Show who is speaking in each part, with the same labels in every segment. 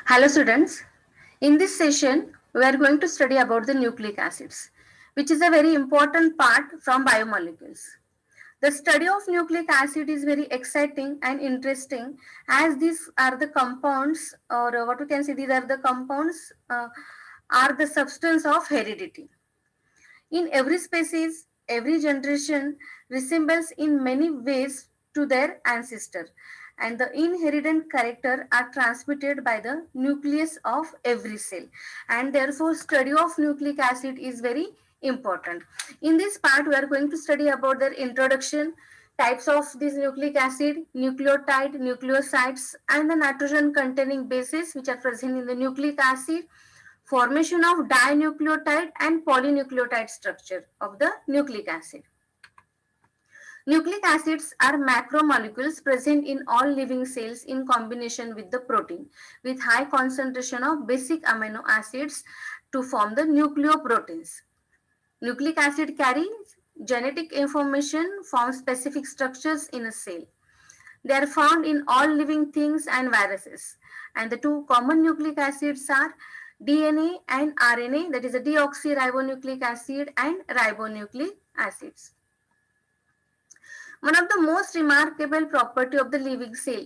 Speaker 1: Hello students, in this session we are going to study about the nucleic acids, which is a very important part from biomolecules. The study of nucleic acid is very exciting and interesting as these are the compounds, or what we can say, these are the compounds are the substance of heredity. In every species, every generation resembles in many ways to their ancestor, and the inherent character are transmitted by the nucleus of every cell, and therefore study of nucleic acid is very important. In this part we are going to study about their introduction, types of this nucleic acid, nucleotide, nucleosides, and the nitrogen containing bases which are present in the nucleic acid, formation of dinucleotide and polynucleotide structure of the nucleic acid. Nucleic acids are macromolecules present in all living cells in combination with the protein with high concentration of basic amino acids to form the nucleoproteins. Nucleic acid carries genetic information, forms specific structures in a cell. They are found in all living things and viruses. And the two common nucleic acids are DNA and RNA, that is a deoxyribonucleic acid and ribonucleic acids. One of the most remarkable property of the living cell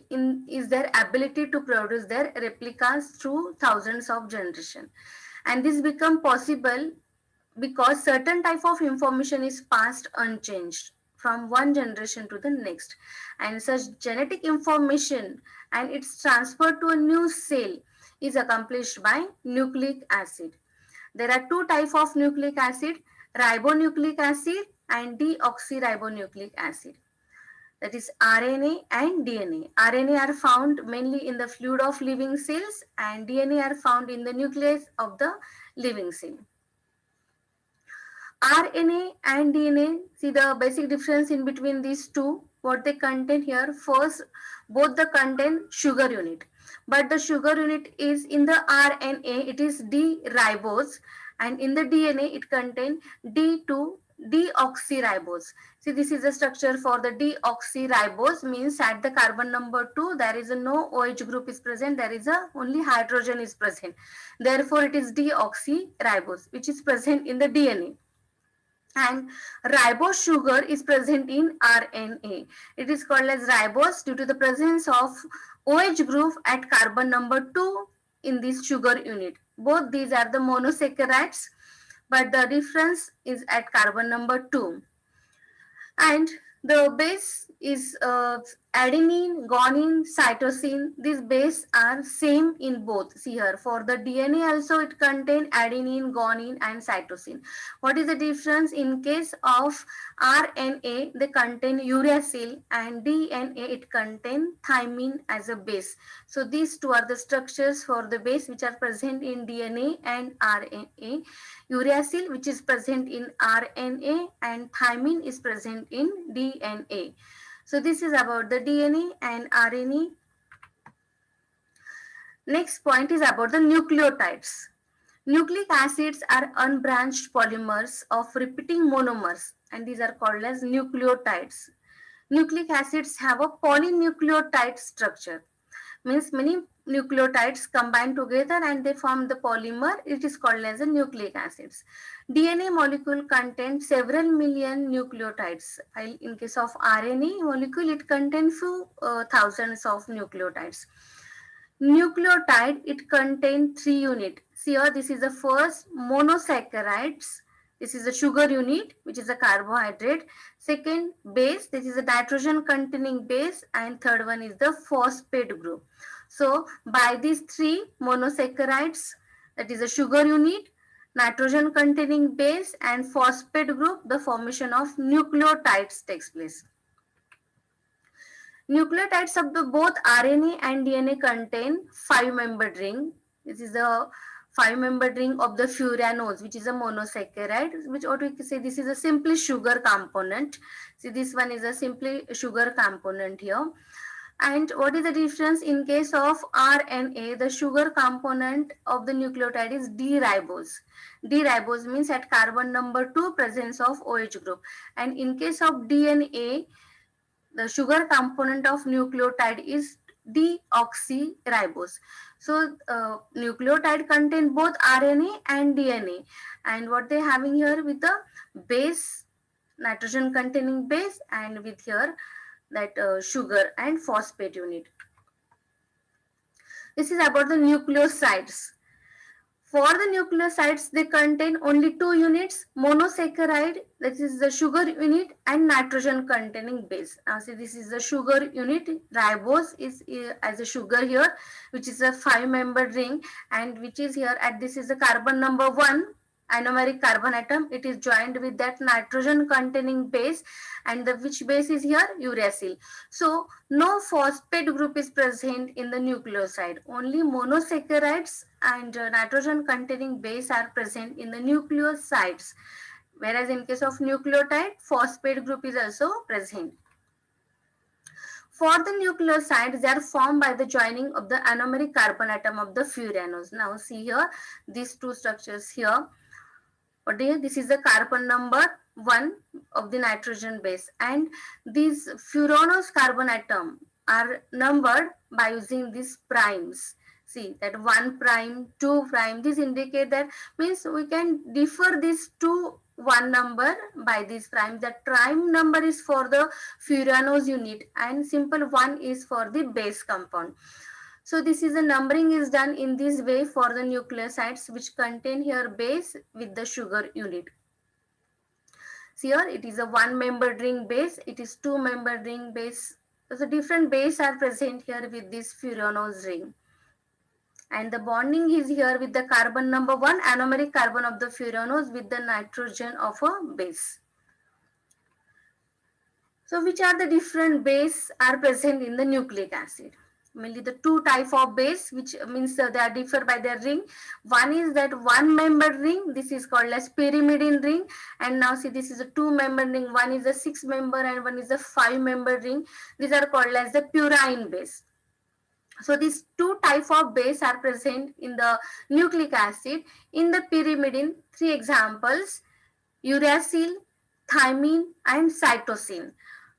Speaker 1: is their ability to produce their replicas through thousands of generations. And this become possible because certain type of information is passed unchanged from one generation to the next, and such genetic information and its transfer to a new cell is accomplished by nucleic acid. There are two types of nucleic acid, ribonucleic acid and deoxyribonucleic acid, that is RNA and DNA. RNA are found mainly in the fluid of living cells and DNA are found in the nucleus of the living cell. RNA and DNA, see the basic difference in between these two, what they contain here. First, both the contain sugar unit, but the sugar unit is in the RNA, it is D-ribose, and in the DNA, it contain D2 deoxyribose. See, this is the structure for the deoxyribose, means at the carbon number 2, there is a no OH group is present, there is a only hydrogen is present. Therefore, it is deoxyribose, which is present in the DNA. And ribose sugar is present in RNA. It is called as ribose due to the presence of OH group at carbon number 2 in this sugar unit. Both these are the monosaccharides, but the difference is at carbon number 2. And the base is adenine, guanine, cytosine. These bases are same in both. See here, for the DNA also it contains adenine, guanine and cytosine. What is the difference? In case of RNA, they contain uracil, and DNA it contains thymine as a base. So these two are the structures for the base which are present in DNA and RNA. Uracil, which is present in RNA, and thymine is present in DNA. So this is about the DNA and RNA. Next point is about the nucleotides. Nucleic acids are unbranched polymers of repeating monomers, and these are called as nucleotides. Nucleic acids have a polynucleotide structure, means many nucleotides combine together and they form the polymer. It is called as a nucleic acids. DNA molecule contains several million nucleotides, while in case of RNA molecule it contains few thousands of nucleotides. Nucleotide, it contains 3 units. See here, this is the first monosaccharides. This is the sugar unit, which is a carbohydrate. Second, base, this is a nitrogen containing base, and third one is the phosphate group. So by these 3 monosaccharides, that is a sugar unit, nitrogen containing base and phosphate group, the formation of nucleotides takes place. Nucleotides of the both RNA and DNA contain 5-membered ring. This is the 5-membered ring of the furanose, which is a monosaccharide, which what we can say, this is a simply sugar component. See, this one is a simply sugar component here. And what is the difference? In case of RNA, the sugar component of the nucleotide is D-ribose. D-ribose means at carbon number 2 presence of OH group. And in case of DNA, the sugar component of nucleotide is deoxyribose. So nucleotide contain both RNA and DNA, and what they having here with the base, nitrogen containing base, and with here that sugar and phosphate unit. This is about the nucleosides. For the nucleosides, they contain only two units, monosaccharide, that is the sugar unit, and nitrogen containing base. Now see, this is the sugar unit, ribose is as a sugar here, which is a 5-membered ring, and which is here at this is the carbon number 1, anomeric carbon atom. It is joined with that nitrogen containing base, and the which base is here, uracil. So no phosphate group is present in the nucleoside. Only monosaccharides and nitrogen containing base are present in the nucleosides. Whereas in case of nucleotide, phosphate group is also present. For the nucleosides, they are formed by the joining of the anomeric carbon atom of the furanose. Now see here, these two structures here. Okay, this is the carbon number 1 of the nitrogen base, and these furanose carbon atom are numbered by using these primes. See that 1 prime, 2 prime, this indicate that means we can differ these two one number by these primes. That prime number is for the furanose unit and simple 1 is for the base compound. So this is the numbering is done in this way for the nucleosides which contain here base with the sugar unit. See here it is a 1-membered ring base, it is 2-membered ring base. So different base are present here with this furanose ring. And the bonding is here with the carbon number 1, anomeric carbon of the furanose with the nitrogen of a base. So which are the different base are present in the nucleic acid? Mainly the two type of base, which means they are differ by their ring. One is that 1-membered ring, this is called as pyrimidine ring, and now see this is a 2-membered ring, one is a 6-member and one is a 5-membered ring. These are called as the purine base. So these two type of base are present in the nucleic acid. In the pyrimidine, 3 examples, uracil, thymine and cytosine.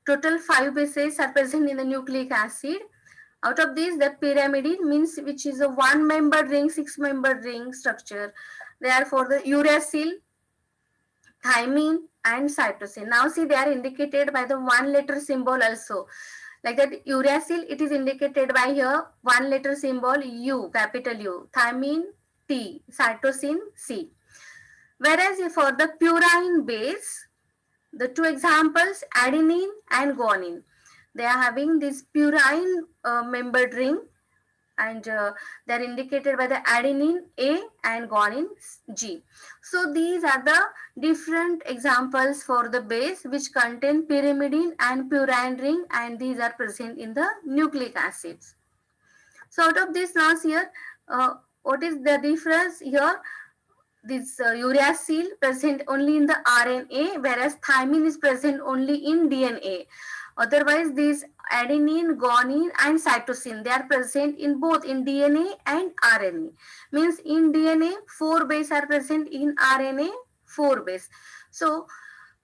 Speaker 1: Total 5 bases are present in the nucleic acid. Out of these, the pyrimidine means which is a 1-membered ring, 6-membered ring structure. Therefore, the uracil, thymine and cytosine. Now see they are indicated by the 1-letter symbol also. Like that uracil, it is indicated by here 1-letter symbol U, capital U, thymine T, cytosine C. Whereas for the purine base, the 2 examples adenine and guanine, they are having this purine membered ring and they are indicated by the adenine A and guanine G. So these are the different examples for the base which contain pyrimidine and purine ring, and these are present in the nucleic acids. So out of this now here, what is the difference here? This uracil present only in the RNA, whereas thymine is present only in DNA. Otherwise, these adenine, guanine and cytosine, they are present in both in DNA and RNA. Means in DNA, 4 base are present, in RNA, 4 base. So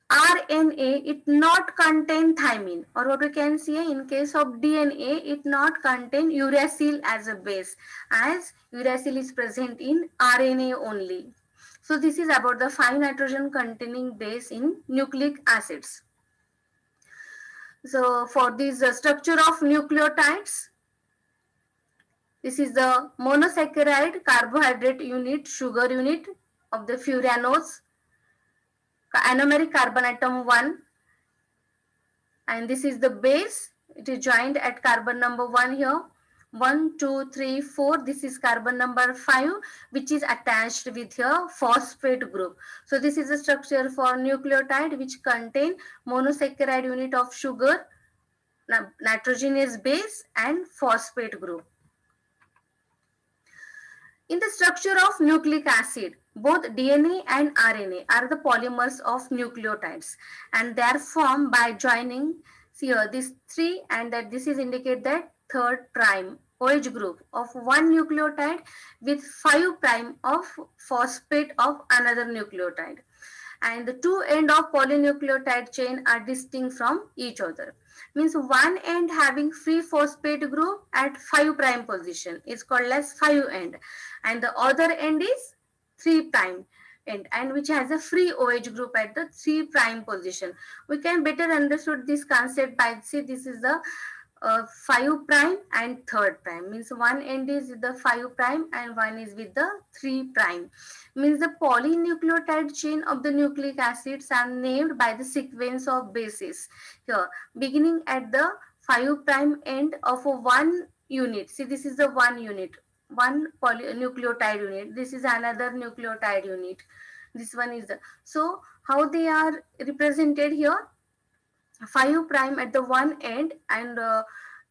Speaker 1: RNA, it not contain thymine, or what we can say in case of DNA, it not contain uracil as a base, as uracil is present in RNA only. So this is about the 5 nitrogen containing base in nucleic acids. So for this structure of nucleotides, this is the monosaccharide carbohydrate unit, sugar unit of the furanose, anomeric carbon atom 1, and this is the base. It is joined at carbon number 1 here. 1, 2, 3, 4. This is carbon number 5, which is attached with here phosphate group. So this is a structure for nucleotide which contain monosaccharide unit of sugar, nitrogenous base and phosphate group. In the structure of nucleic acid, both DNA and RNA are the polymers of nucleotides, and they are formed by joining, see here, these 3, and that this is indicate that 3rd prime OH group of one nucleotide with 5 prime of phosphate of another nucleotide. and the two ends of polynucleotide chain are distinct from each other. Means one end having free phosphate group at 5 prime position is called as 5 end, and the other end is 3 prime end, and which has a free OH group at the 3 prime position. We can better understood this concept by, see, this is the 5 prime and 3rd prime, means one end is with the 5 prime and one is with the 3 prime. Means the polynucleotide chain of the nucleic acids are named by the sequence of bases here, beginning at the 5 prime end of a one unit. See, this is the one unit, one polynucleotide unit, this is another nucleotide unit, this one is the, so how they are represented here, 5 prime at the one end and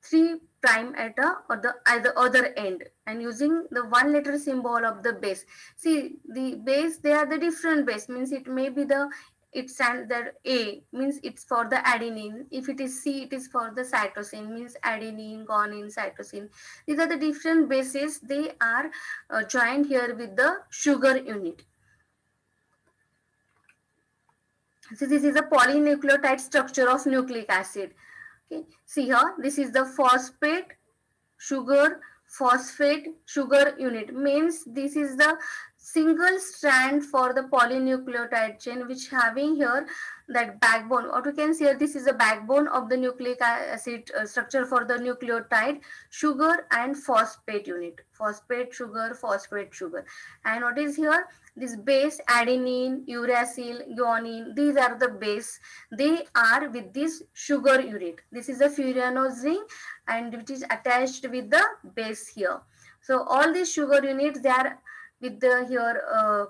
Speaker 1: 3 prime at the other end, and using the one letter symbol of the base. See, the base, they are the different base, means it may be the, it stands there, A means it's for the adenine, if it is C it is for the cytosine, means adenine, guanine, cytosine. These are the different bases, they are joined here with the sugar unit. So this is a polynucleotide structure of nucleic acid. Okay, see here, this is the sugar, phosphate, sugar unit. Means this is the single strand for the polynucleotide chain, which having here that backbone, or we can say this is a backbone of the nucleic acid structure for the nucleotide, sugar and phosphate unit, phosphate, sugar. And what is here, this base, adenine, uracil, guanine, these are the base, they are with this sugar unit. This is a furanose ring and which is attached with the base here. So all these sugar units, they are with the here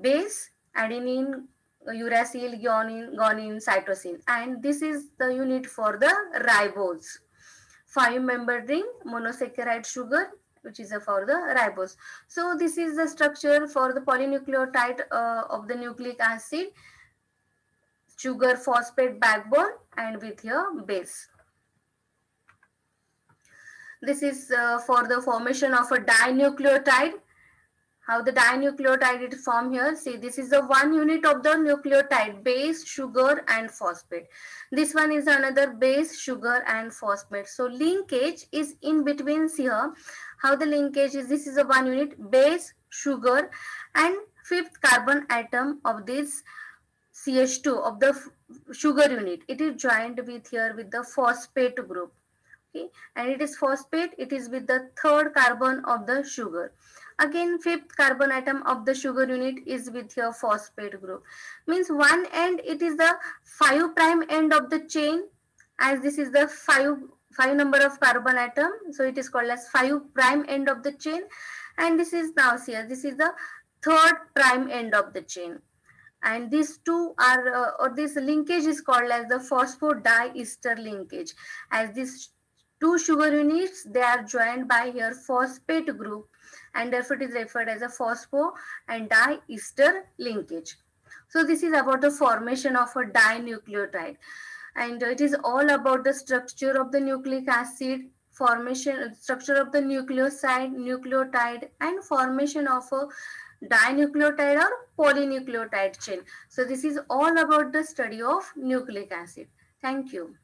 Speaker 1: base, adenine, uracil, guanine, cytosine, and this is the unit for the ribose, 5-membered ring monosaccharide sugar, which is for the ribose. So this is the structure for the polynucleotide of the nucleic acid, sugar phosphate backbone and with your base. This is for the formation of a dinucleotide. How the dinucleotide is formed here. See, this is the one unit of the nucleotide, base, sugar and phosphate. This one is another base, sugar and phosphate. So linkage is in between here. How the linkage is, this is a one unit, base, sugar and 5th carbon atom of this CH2 of the sugar unit. It is joined with here with the phosphate group. Okay, and it is phosphate, it is with the 3rd carbon of the sugar. Again, 5th carbon atom of the sugar unit is with your phosphate group. Means one end, it is the 5 prime end of the chain, as this is the 5 number of carbon atom, so it is called as 5 prime end of the chain, and this is now here, this is the 3rd prime end of the chain, and these two are or this linkage is called as the phosphodiester linkage, as these two sugar units, they are joined by here phosphate group, and therefore it is referred as a phospho and diester linkage. So this is about the formation of a dinucleotide, and it is all about the structure of the nucleic acid, formation, structure of the nucleoside, nucleotide, and formation of a dinucleotide or polynucleotide chain. So this is all about the study of nucleic acid. Thank you.